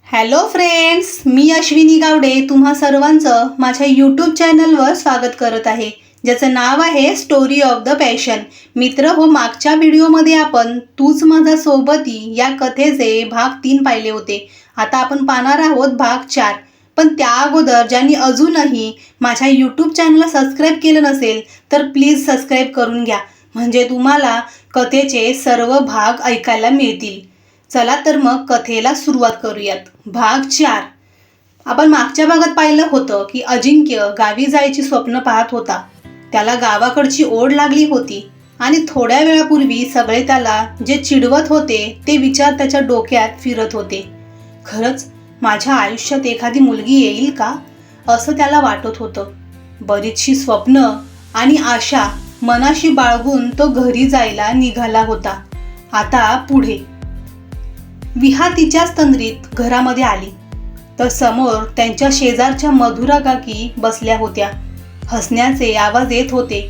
Hello friends, मी अश्विनी गावडे तुम्हा सर्वांचं माझ्या यूट्यूब चॅनलवर स्वागत करत आहे, ज्याचं नाव आहे स्टोरी ऑफ द पॅशन. मित्र हो, मागच्या व्हिडिओमध्ये आपण तूच माझा सोबती या कथेचे भाग 3 पाहिले होते. आता आपण पाहणार आहोत भाग 4. पण त्या अगोदर ज्यांनी अजूनही माझ्या यूट्यूब चॅनलला सबस्क्राईब केलं नसेल तर प्लीज सबस्क्राईब करून घ्या, म्हणजे तुम्हाला कथेचे सर्व भाग ऐकायला मिळतील. चला तर मग कथेला सुरुवात करूयात. भाग 4. आपण मागच्या भागात पाहिलं होतं की अजिंक्य गावी जायची स्वप्न पाहत होता. त्याला गावाकडची ओढ लागली होती आणि थोड्या वेळापूर्वी सगळे त्याला जे चिडवत होते ते विचार त्याच्या डोक्यात फिरत होते. खरंच माझ्या आयुष्यात एखादी मुलगी येईल का, असं त्याला वाटत होतं. बरीचशी स्वप्न आणि आशा मनाशी बाळगून तो घरी जायला निघाला होता. आता पुढे विहा तिच्याच तंद्रीत घरामध्ये आली तर समोर त्यांच्या शेजारच्या मधुरा काकी बसल्या होत्या. हसण्याचे आवाज येत होते.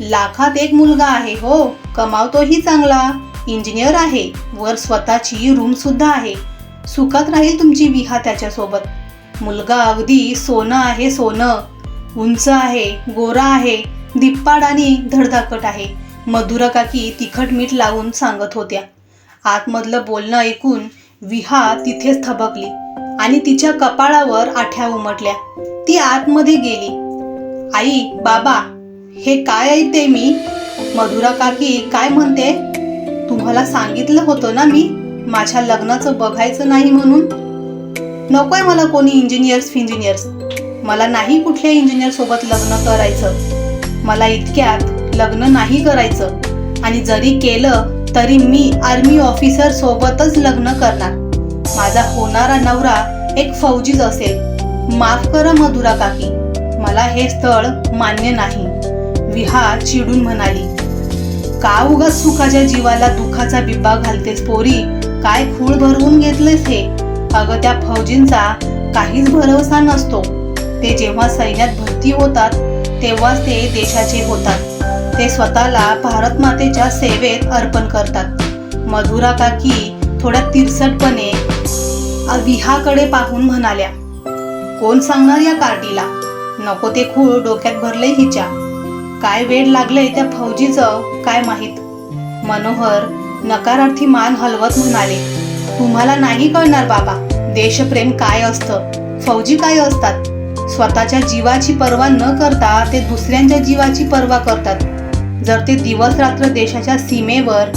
लाखात एक मुलगा आहे हो, कमावतोही चांगला, इंजिनियर आहे, वर स्वतःची रूम सुद्धा आहे. सुखात राहील तुमची विहा त्याच्यासोबत. मुलगा अगदी सोनं आहे, सोनं. उंच आहे, गोरा आहे, धिप्पाड आणि धडधाकट आहे. मधुरा काकी तिखट मीठ लावून सांगत होत्या. आतमधलं बोलणं ऐकून विहा तिथेच थबकली आणि तिच्या कपाळावर आठ्या उमटल्या. ती आतमध्ये गेली. आई, बाबा, हे काय ऐकते मी? मधुरा काकी काय म्हणते? तुम्हाला सांगितलं होतं ना मी, माझ्या लग्नाचं बघायचं नाही म्हणून. नकोय मला कोणी इंजिनियर्स. मला नाही कुठल्या इंजिनियर सोबत लग्न करायचं. मला इतक्यात लग्न नाही करायचं, आणि जरी केलं तरी मी आर्मी ऑफिसर सोबतच लग्न करणार. माझा होणारा नवरा एक फौजीच असेल. माफ करा मधुरा काकी, मला हे स्थळ मान्य नाही. विहा चिडून म्हणाली. का उगाच सुखाच्या जीवाला दुखाचा बिब्बा घालतेस पोरी? काय खूळ भरवून घेतलेस हे? अगं त्या फौजींचा काहीच भरवसा नसतो. ते जेव्हा सैन्यात भरती होतात तेव्हाच ते देशाचे होतात. ते स्वतःला भारत मातेच्या सेवेत अर्पण करतात. मधुरा काकी थोड्या तिरसटपणे विहाकडे पाहून म्हणाल्या. कोण सांगणार या कार्टीला? नको ते खूळ डोक्यात भरले हिच्या. काय वेड लागलंय त्या फौजीचं काय माहीत. मनोहर नकारार्थी मान हलवत म्हणाले. तुम्हाला नाही कळणार बाबा, देशप्रेम काय असतं, फौजी काय असतात. स्वतःच्या जीवाची पर्वा न करता ते दुसऱ्यांच्या जीवाची पर्वा करतात. जर ते दिवस रात्र देशाच्या सीमेवर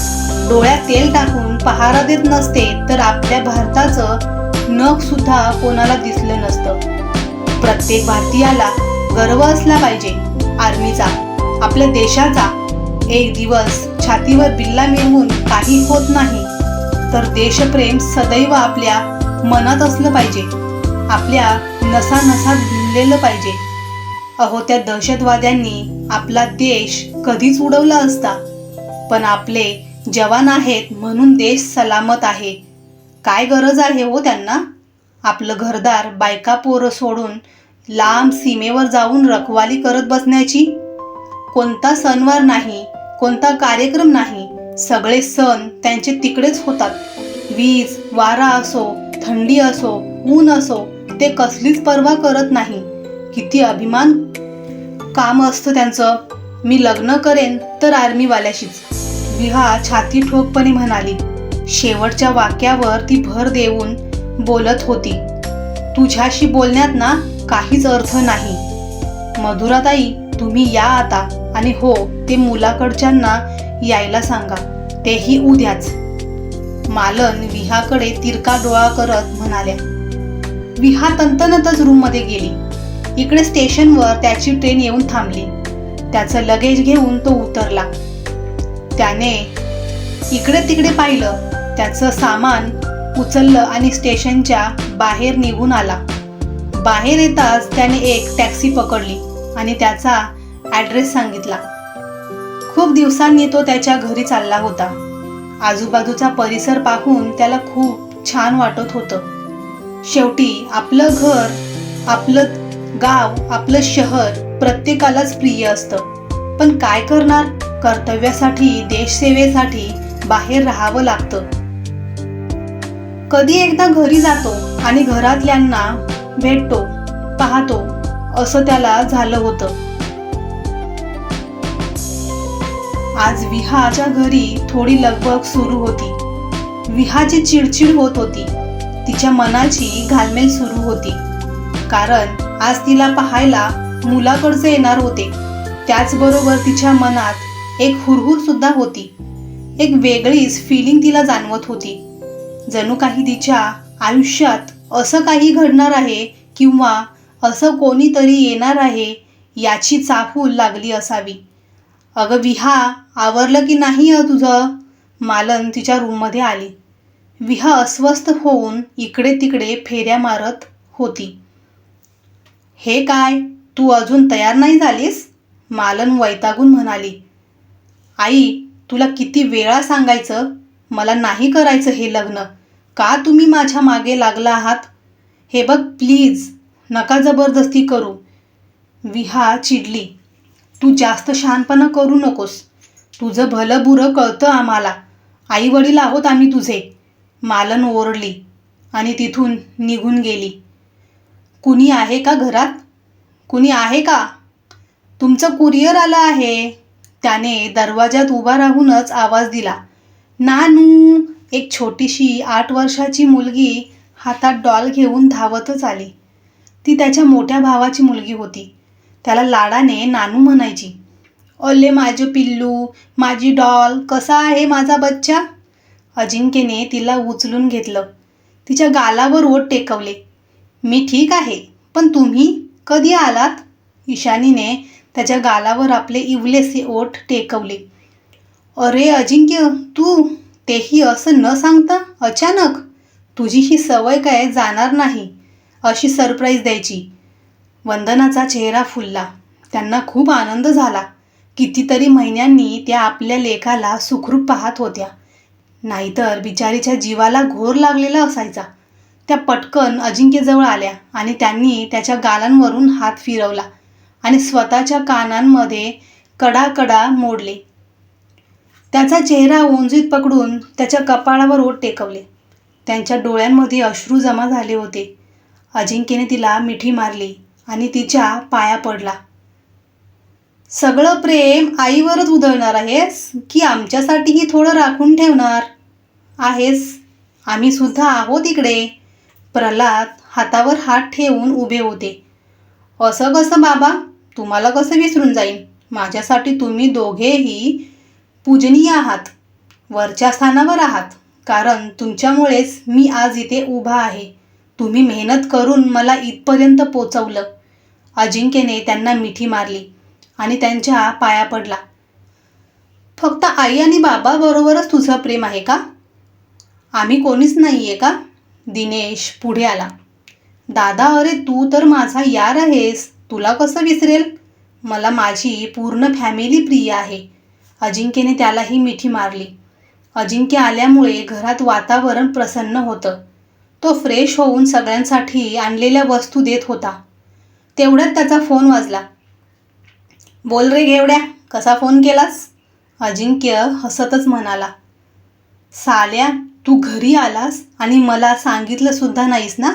डोळ्यात तेल टाकून पहारा देत नसते तर आपल्या भारताचं नख सुद्धा कोणाला दिसलं नसतं. प्रत्येक भारतीयाला गर्व असला पाहिजे आर्मीचा, आपल्या देशाचा. एक दिवस छातीवर बिल्ला मिळवून काही होत नाही, तर देशप्रेम सदैव आपल्या मनात असलं पाहिजे, आपल्या नसानसात भिनलेलं पाहिजे. अहो, त्या दहशतवाद्यांनी आपला देश कधीच उडवला असता, पण आपले जवान आहेत म्हणून देश सलामत आहे. काय गरज आहे हो त्यांना आपलं घरदार बायका पोरं सोडून लांब सीमेवर जाऊन रखवाली करत बसण्याची? कोणता सणवार नाही, कोणता कार्यक्रम नाही, सगळे सण त्यांचे तिकडेच होतात. वीज वारा असो, थंडी असो, ऊन असो, ते कसलीच पर्वा करत नाही. किती अभिमान काम असतं त्यांचं. मी लग्न करेन तर आर्मीवाल्याशीच, विहा छाती ठोकपणे म्हणाली. शेवटच्या वाक्यावर ती भर देऊन बोलत होती. तुझ्याशी बोलण्यात ना काहीच अर्थ नाही. मधुराताई, तुम्ही या आता, आणि हो, ते मुलाकडच्यांना यायला सांगा, तेही उद्याच. मालन विहाकडे तिरका डोळा करत म्हणाल्या. विहा तंतनतच रूममध्ये गेली. इकडे स्टेशनवर त्याची ट्रेन येऊन थांबली. त्याचं लगेज घेऊन तो उतरला. त्याने इकडे तिकडे पाहिलं, त्याचं सामान उचललं आणि स्टेशनच्या बाहेर निघून आला. बाहेर येताच त्याने एक टॅक्सी पकडली आणि त्याचा ॲड्रेस सांगितला. खूप दिवसांनी तो त्याच्या घरी चालला होता. आजूबाजूचा परिसर पाहून त्याला खूप छान वाटत होतं. शेवटी आपलं घर, आपलं गाव, आपलं शहर प्रत्येकालाच प्रिय असतं. पण काय करणार, कर्तव्यासाठी, देशसेवेसाठी बाहेर राहावं लागतं. कधी एकदा घरी जातो आणि घरातल्यांना भेटतो पाहतो असं त्याला झालं होतं. आज विहाच्या घरी थोडी लगबग सुरू होती. विहाची चिडचिड होत होती. तिच्या मनाची घालमेल सुरू होती, कारण आज तिला पाहायला मुलाकडचे येणार होते. त्याचबरोबर तिच्या मनात एक हुरहुर सुद्धा होती. एक वेगळीच फिलिंग तिला जाणवत होती. जणू काही तिच्या आयुष्यात असं काही घडणार आहे किंवा असं कोणीतरी येणार आहे याची चाहूल लागली असावी. अगं विहा, आवरलं की नाही तुझं? मालन तिच्या रूममध्ये आली. विहा अस्वस्थ होऊन इकडे तिकडे फेऱ्या मारत होती. हे काय, तू अजून तयार नाही झालीस? मालन वैतागून म्हणाली. आई, तुला किती वेळा सांगायचं, मला नाही करायचं हे लग्न. का तुम्ही माझ्या मागे लागला आहात? हे बघ प्लीज, नका जबरदस्ती करू. विहा चिडली. तू जास्त शहाणपणा करू नकोस. तुझं भलं बुरं कळतं आम्हाला. आई वडील आहोत आम्ही तुझे. मालन ओरडली आणि तिथून निघून गेली. कुणी आहे का घरात? कुणी आहे का? तुमचं कुरिअर आलं आहे. त्याने दरवाजात उभा राहूनच आवाज दिला. नानू. एक छोटीशी 8 वर्षाची मुलगी हातात डॉल घेऊन धावतच आली. ती त्याच्या मोठ्या भावाची मुलगी होती. त्याला लाडाने नानू म्हणायची. ओले माझं पिल्लू, माझी डॉल, कसा आहे माझा बच्चा? अजिंक्यने तिला उचलून घेतलं. तिच्या गालावर ओठ टेकवले. मी ठीक आहे, पण तुम्ही कधी आलात? ईशानीने त्याच्या गालावर आपले इवलेसे ओठ टेकवले. अरे अजिंक्य, तू तेही असं न सांगता अचानक? तुझी ही सवय काय जाणार नाही अशी सरप्राईज द्यायची. वंदनाचा चेहरा फुलला. त्यांना खूप आनंद झाला. कितीतरी महिन्यांनी त्या आपल्या लेकाला सुखरूप पाहत होत्या. नाहीतर बिचारीच्या जीवाला घोर लागलेला असायचा. त्या पटकन अजिंक्यजवळ आल्या आणि त्यांनी त्याच्या गालांवरून हात फिरवला आणि स्वतःच्या कानांमध्ये कडाकडा मोडले. त्याचा चेहरा ओंजळीत पकडून त्याच्या कपाळावर ओठ टेकवले. त्यांच्या डोळ्यांमध्ये अश्रू जमा झाले होते. अजिंक्यने तिला मिठी मारली आणि तिच्या पाया पडला. सगळं प्रेम आईवरच उधळणार आहेस की आमच्यासाठीही थोडं राखून ठेवणार आहेस? आम्ही सुद्धा आहोत इकडे. प्रल्हाद हातावर हात ठेवून उभे होते. असं कसं बाबा? तुम्हाला कसं विसरून जाईन? माझ्यासाठी तुम्ही दोघेही पूजनीय आहात, वरच्या स्थानावर आहात. कारण तुमच्यामुळेच मी आज इथे उभा आहे. तुम्ही मेहनत करून मला इथपर्यंत पोचवलं. अजिंक्यने त्यांना मिठी मारली आणि त्यांच्या पाया पडला. फक्त आई आणि बाबाबरोबरच तुझं प्रेम आहे का? आम्ही कोणीच नाही आहे का? दिनेश पुढे आला. दादा, अरे तू तर माझा यार आहेस, तुला कसं विसरेल? मला माझी पूर्ण फॅमिली प्रिय आहे. अजिंक्यने त्यालाही मिठी मारली. अजिंक्य आल्यामुळे घरात वातावरण प्रसन्न होतं. तो फ्रेश होऊन सगळ्यांसाठी आणलेल्या वस्तू देत होता. तेवढ्यात त्याचा फोन वाजला. बोल रे घेवड्या, कसा फोन केलास? अजिंक्य हसतच म्हणाला. साल्या, तू घरी आलास आणि मला सांगितलं सुद्धा नाहीस ना?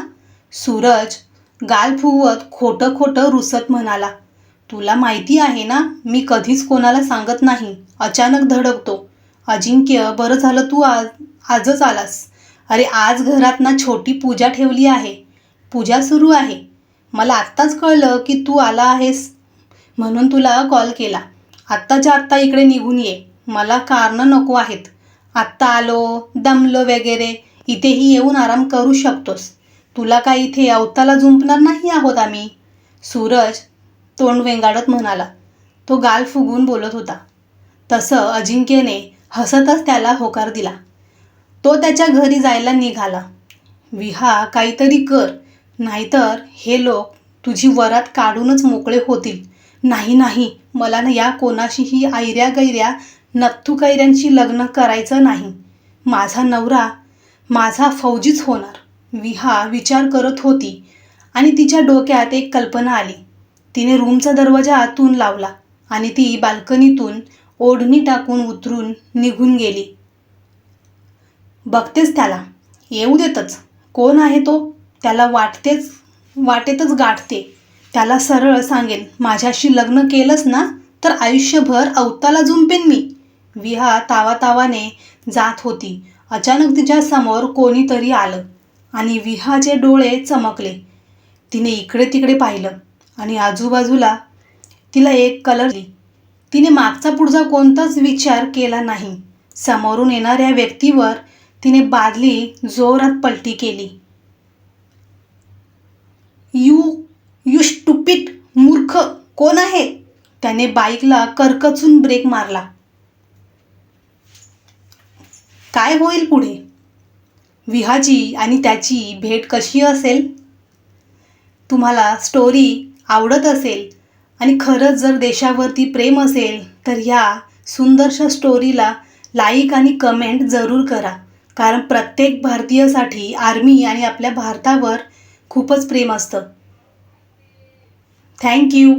सूरज गाल फुगवत खोटं खोटं रुसत म्हणाला. तुला माहिती आहे ना, मी कधीच कोणाला सांगत नाही, अचानक धडकतो. अजिंक्य, बरं झालं तू आजच आलास. अरे आज घरात ना छोटी पूजा ठेवली आहे. पूजा सुरू आहे. मला आत्ताच कळलं की तू आला आहेस, म्हणून तुला कॉल केला. आत्ताच्या आत्ता इकडे निघून ये. मला कारणं नको आहेत. आत्ता आलो, दमलो वगैरे, इथेही येऊन आराम करू शकतोस. तुला काय इथे अवताला झुंपणार नाही आहोत आम्ही. सूरज तोंड वेंगाडत म्हणाला. तो गाल फुगून बोलत होता. तसं अजिंक्यने हसतच त्याला होकार दिला. तो त्याच्या घरी जायला निघाला. विहा, काहीतरी कर, नाहीतर हे लोक तुझी वरात काढूनच मोकळे होतील. नाही नाही, मला ना या कोणाशीही ऐऱ्या गैऱ्या नत्थू कैऱ्यांशी लग्न करायचं नाही. माझा नवरा माझा फौजीच होणार. विहा विचार करत होती आणि तिच्या डोक्यात एक कल्पना आली. तिने रूमचा दरवाजा आतून लावला आणि ती बाल्कनीतून ओढणी टाकून उतरून निघून गेली. बघतेच त्याला, येऊ देतच. कोण आहे तो? त्याला वाटेतच गाठते. त्याला सरळ सांगेन, माझ्याशी लग्न केलंस ना तर आयुष्यभर अवताला झुंपेन मी. विहा तावातावाने जात होती. अचानक तिच्या समोर कोणीतरी आलं आणि विहाचे डोळे चमकले. तिने इकडे तिकडे पाहिलं आणि आजूबाजूला तिला एक कलर दिली. तिने मागचा पुढचा कोणताच विचार केला नाही. समोरून येणाऱ्या व्यक्तीवर तिने बादली जोरात पलटी केली. यू स्टुपिड मूर्ख, कोण आहे? त्याने बाईकला करकचून ब्रेक मारला. काय होईल पुढे? विहाची आणि त्याची भेट कशी असेल? तुम्हाला स्टोरी आवडत असेल आणि खरंच जर देशावरती प्रेम असेल तर ह्या सुंदरशा स्टोरीला लाईक आणि कमेंट जरूर करा. कारण प्रत्येक भारतीयासाठी आर्मी आणि आपल्या भारतावर खूपच प्रेम असतं. थँक्यू.